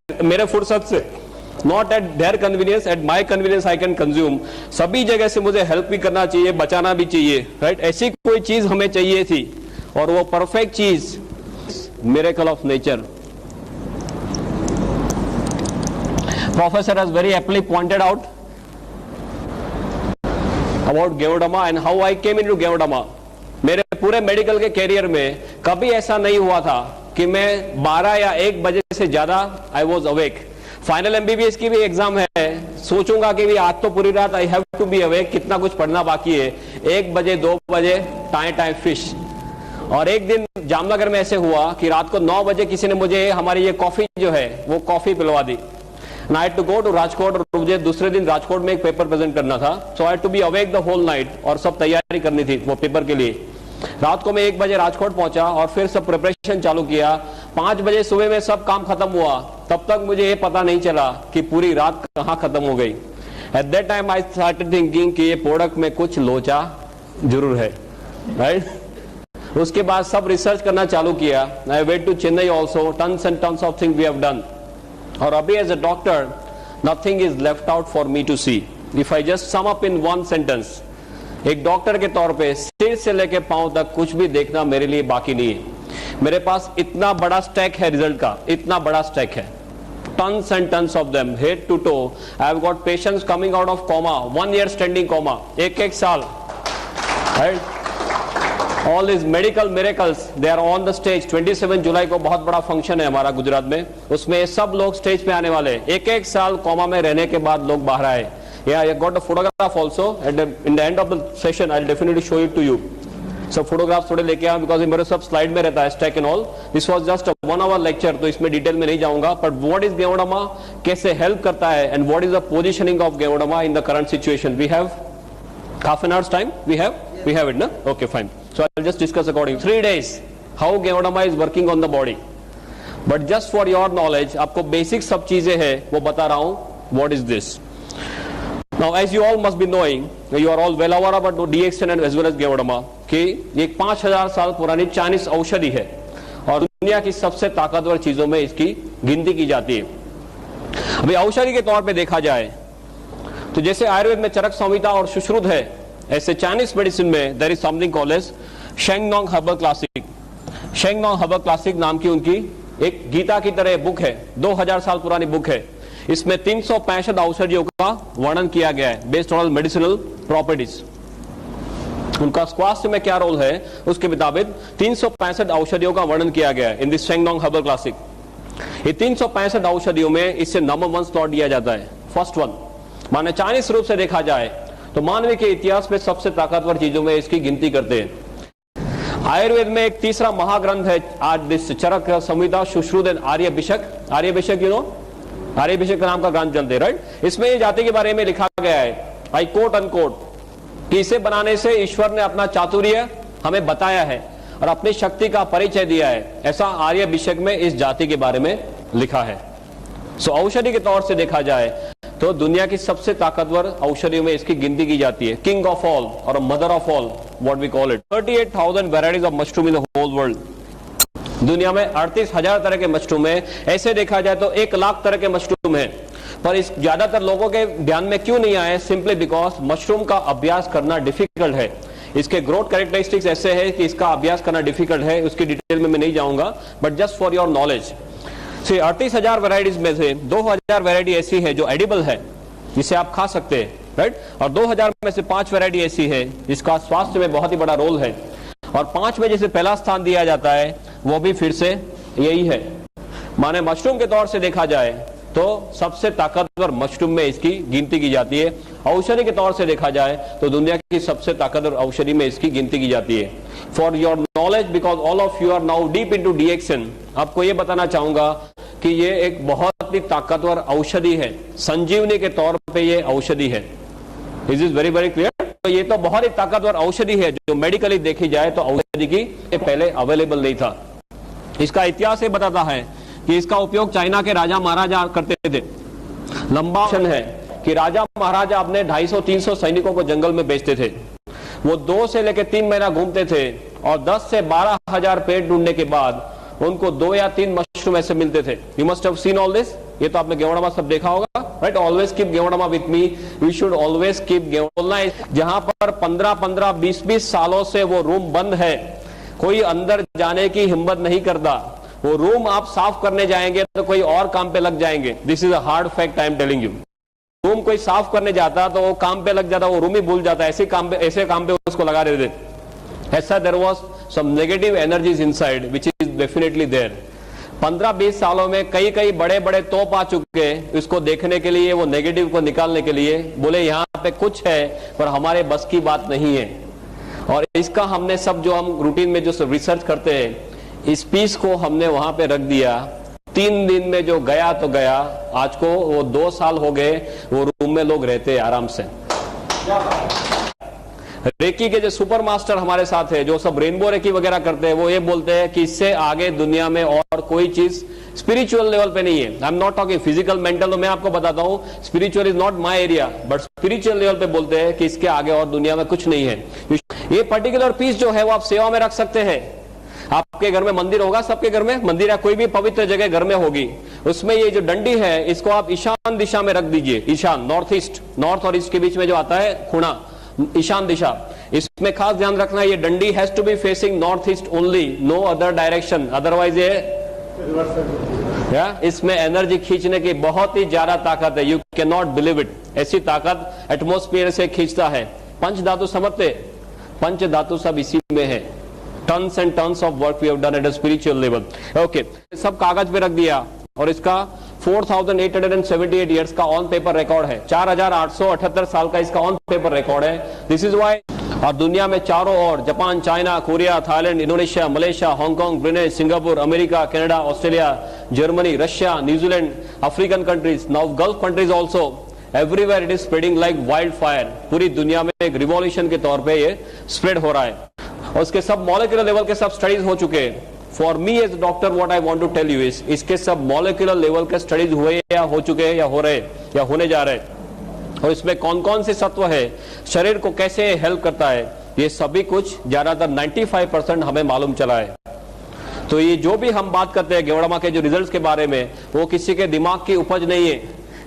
मेरे फुर्सत से, not at their convenience, at my convenience I can consume. सभी जगह से मुझे हेल्प भी करना चाहिए, बचाना भी चाहिए, राइट? ऐसी कोई चीज हमें चाहिए थी, और वो परफेक्ट चीज miracle of nature. Professor has very aptly pointed out about Geodama and how I came into Geodama. मेरे पूरे मेडिकल के कैरियर में कभी ऐसा नहीं हुआ था कि मैं 12 या 1 बजे से ज्यादा I was awake. Final MBBS की भी एग्जाम है, सोचूंगा कि भी आज तो पूरी रात I have to be awake, कितना कुछ पढ़ना बाकी है। 1 बजे 2 बजे टाइम फिश। और एक दिन जामनगर में ऐसे हुआ कि रात को 9 बजे किसी ने मुझे हमारी ये कॉफी जो है वो कॉफी पिलवा दी। Night to go to Rajkot, और मुझे दूसरे दिन राजकोट में एक पेपर प्रेजेंट करना था, so I to be awake the whole night, और सब तैयारी करनी थी वो पेपर के लिए। रात को मैं 1 बजे राजकोट पहुंचा और फिर सब प्रिपरेशन चालू किया। 5 बजे सुबह में सब काम खत्म हुआ, तब तक मुझे ये पता नहीं चला कि पूरी रात कहां खत्म हो गई। At that time I started thinking कि ये प्रोडक्ट में कुछ लोचा जरूर है, राइट? उसके बाद सब रिसर्च करना चालू किया। I went to Chennai also, tons and tons of thing we have done. और अभी as a doctor nothing is left out for me to see. If I just sum up in one sentence, एक doctor के तौर पे सिर से लेके पांव तक कुछ भी देखना मेरे लिए बाकी नहीं है। मेरे पास इतना बड़ा स्टैक है रिजल्ट का, इतना बड़ा स्टैक है, tons and tons of them, head to toe. I have got patients coming out of coma, 1 year standing coma, एक साल, right? All these medical miracles, they are on the stage. 27 जुलाई को बहुत बड़ा function है हमारा गुजरात में, उसमें सब लोग स्टेज पे आने वाले हैं। एक साल कोमा में रहने के बाद लोग बाहर आए। Yeah, I got a photograph also. In the end of the session, I'll definitely show it to you. So photographs थोड़े लेके आया, because मेरे सब स्लाइड में रहता है stack and all. This was just a 1 hour lecture, तो इसमें डिटेल में नहीं जाऊंगा। But what is Geodama, कैसे हेल्प करता है, and what is the positioning of Geodama in the current situation? We have half an hour's time. We have it, na? Okay, fine. So I'll just discuss according 3 days how Geodama is working on the body. But just for your knowledge, आपको basic सब चीजें हैं वो बता रहा हूँ। What is this? Now, as you all must be knowing, you are all well aware about DXN and as well as Geodama, कि ये 5000 साल पुरानी चाइनीज औषधि है और दुनिया की सबसे ताकतवर चीजों में इसकी गिनती की जाती है। अभी औषधि के तौर पे देखा जाए तो जैसे आयुर्वेद में चरक संहिता और सुश्रुत है, ऐसे चाइनीज मेडिसिन में there is something called as Shennong herbal classic. Shennong herbal classic नाम की उनकी एक गीता की तरह बुक है, 2000 साल पुरानी बुक है। इसमें 365 औषधियों का वर्णन किया गया है बेस्ड ऑन मेडिसिनल प्रॉपर्टीज। उनका स्वास्थ्य में क्या रोल है उसके मुताबिक 365 औषधियों का वर्णन किया गया है इन दिस शेंगनोंग हर्बल क्लासिक। ये 365 औषधियों में इससे नंबर 1 स्लॉट दिया जाता है, फर्स्ट वन। माने चाइनीज रूप से देखा जाए तो मानव के इतिहास में सबसे ताकतवर चीजों में इसकी गिनती करते हैं। आयुर्वेद में एक तीसरा महाग्रंथ है आज this Charaka Samhita Sushruta and Aryabhishak. Aryabhishak you know, Aryabhishak नाम का ग्रंथ जानते हैं, राइट? इसमें ये जाति के बारे में लिखा गया है, आई कोट अनकोट, कि इसे बनाने से ईश्वर ने अपना चातुर्य हमें बताया है और अपनी शक्ति का परिचय दिया है। ऐसा आर्यभिषक में इस जाति के बारे में लिखा है। सो औषधि के तौर से देखा जाए तो दुनिया की सबसे ताकतवर औषधियों में इसकी गिनती की जाती है। किंग ऑफ ऑल और mother of all, what we call it. 38,000 varieties of mushroom in the whole world. दुनिया में 38,000 तरह के मशरूम है। ऐसे देखा जाए तो 1 लाख तरह के मशरूम है, पर इस ज्यादातर लोगों के ध्यान में क्यों नहीं आए? सिंपली बिकॉज मशरूम का अभ्यास करना डिफिकल्ट है। इसके ग्रोथ कैरेक्टरिस्टिक्स ऐसे है कि इसका अभ्यास करना डिफिकल्ट है। उसकी डिटेल में मैं नहीं जाऊंगा, but just for your knowledge, 38,000 varieties में से 2000 वैरायटी ऐसी है जो एडिबल है, जिसे आप खा सकते हैं, राइट? और 2000 में से 5 वैरायटी ऐसी है जिसका स्वास्थ्य में बहुत ही बड़ा रोल है। और 5 में जिसे पहला स्थान दिया जाता है वो भी फिर से यही है। माने मशरूम के तौर से देखा जाए तो सबसे ताकतवर मशरूम में इसकी गिनती की जाती है। औषधि के तौर से देखा जाए तो दुनिया की सबसे ताकतवर औषधि में इसकी गिनती की जाती है। For your knowledge, because all of you are now deep into DXN, आपको ये बताना चाहूंगा कि ये एक बहुत ही ताकतवर औषधि है। संजीवनी के तौर पे ये औषधि है। Is is very very clear? तो ये तो बहुत ही ताकतवर औषधि है जो मेडिकली देखी जाए तो औषधि की पहले अवेलेबल नहीं था। इसका इतिहास ये बताता है कि इसका उपयोग चाइना के राजा महाराजा करते थे। लंबा है कि राजा महाराजा अपने 250-300 सैनिकों को जंगल में भेजते थे। वो 2 से लेकर 3 महीना घूमते थे और 10 से 12 हजार पेड़ ढूंढने के बाद उनको 2 या 3 मशरूम ऐसे मिलते थे। You must have seen all this. ये तो आपने गेवड़ामा सब देखा होगा, राइट? ऑलवेज कीप गेवड़ामा with me, we should always keep गेवड़ामा। जहां पर 15-15, 20-20 सालों से वो रूम बंद है, कोई अंदर जाने की हिम्मत नहीं करता, वो रूम आप साफ करने जाएंगे तो कोई और काम पे लग जाएंगे। This is a hard fact I am telling you. Room कोई साफ करने जाता तो वो काम पे लग जाता, वो रूम ही भूल जाता, ऐसे काम पे उसको लगा देते। ऐसा there was some negative energies inside which is definitely there. 15-20 सालों में कई कई बड़े बड़े तोप आ चुके हैं इसको देखने के लिए, वो नेगेटिव को निकालने के लिए। बोले यहाँ पे कुछ है पर हमारे बस की बात नहीं है। और इसका हमने सब जो हम रूटीन में जो रिसर्च करते हैं, इस पीस को हमने वहां पे रख दिया। 3 दिन में जो गया तो गया, आज को वो 2 साल हो गए, वो रूम में लोग रहते हैं आराम से। रेकी के जो सुपर मास्टर हमारे साथ है, जो सब रेनबो रेकी वगैरह करते हैं, वो ये बोलते हैं कि इससे आगे दुनिया में और कोई चीज स्पिरिचुअल लेवल पे नहीं है। I am not talking physical mental, तो मैं आपको बताता हूं spiritual is not my area, but spiritual level पे बोलते हैं कि इसके आगे और दुनिया में कुछ नहीं है। ये पर्टिकुलर पीस जो है वो आप सेवा में रख सकते हैं। आपके घर में मंदिर होगा, सबके घर में मंदिर या कोई भी पवित्र जगह घर में होगी, उसमें ये जो डंडी है इसको आप ईशान दिशा में रख दीजिए। ईशान, नॉर्थ ईस्ट, नॉर्थ और ईस्ट के बीच में जो आता है खुणा, ईशान दिशा, इसमें खास ध्यान रखना ये डंडी has to be facing north east only, no other direction, otherwise ये इसमें एनर्जी खींचने की बहुत ही ज्यादा ताकत है। You can not believe it, ऐसी ताकत एटमोस्फियर से खींचता है। पंच धातु समझते, पंच धातु सब इसी में है। Tons and tons of work we have done at a spiritual level. Okay, सब कागज पे रख दिया और इसका 4878 ईयर्स का ऑन पेपर रिकॉर्ड है। 4878 साल का इसका ऑन पेपर रिकॉर्ड है। This is why. और दुनिया में चारों ओर Japan, China, Korea, Thailand, Indonesia, Malaysia, Hong Kong, Brunei, Singapore, America, Canada, Australia, Germany, Russia, New Zealand, African countries, now Gulf countries also, everywhere it is spreading like wildfire. पूरी दुनिया में एक revolution के तौर पे ये स्प्रेड हो रहा है और उसके सब मॉलिक्यूलर लेवल के सब स्टडीज हो चुके हैं। For me as doctor what I want to tell you is, इसके सब मॉलिक्यूलर लेवल के स्टडीज हुए या हो चुके हैं या हो रहे या होने जा रहे, और इसमें कौन कौन से तत्व है, शरीर को कैसे हेल्प करता है, ये सभी कुछ ज्यादातर 95% हमें मालूम चला है। तो ये जो भी हम बात करते हैं गेवड़ामा के जो रिजल्ट्स के बारे में, वो किसी के दिमाग की उपज नहीं है।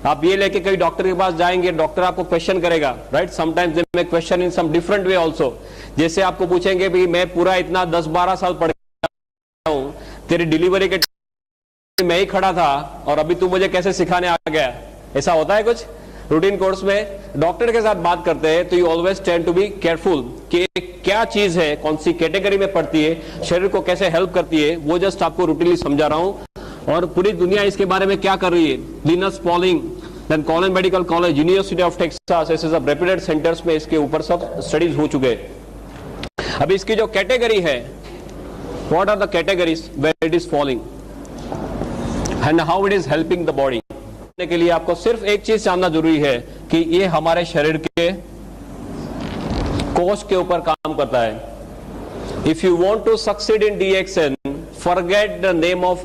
आप ये लेके कई डॉक्टर के पास जाएंगे, डॉक्टर आपको क्वेश्चन करेगा, right? Sometimes they may question in some different way also. जैसे आपको पूछेंगे भी मैं पूरा इतना 10-12 साल पढ़ हूं, तेरी डिलीवरी के मैं ही खड़ा था और अभी तू मुझे कैसे सिखाने आ गया? ऐसा होता है कुछ रूटीन कोर्स में। डॉक्टर के साथ बात करते हैं तो you always tend to be careful कि क्या चीज है, कौन सी कैटेगरी में पड़ती है, शरीर को कैसे हेल्प करती है, वो जस्ट आपको रूटीनली समझा रहा हूं। और पूरी दुनिया इसके बारे में क्या कर रही है, Linus Pauling, then college medical college, university of Texas, ऐसे सब रेप्यूटेड सेंटर्स में इसके ऊपर सब स्टडीज हो चुके हैं। अब इसकी जो कैटेगरी है, what are the categories where it is falling and how it is helping the body, के लिए आपको सिर्फ एक चीज जानना जरूरी है कि ये हमारे शरीर के कोश के ऊपर काम करता है। If you want to succeed in DXN, forget the name of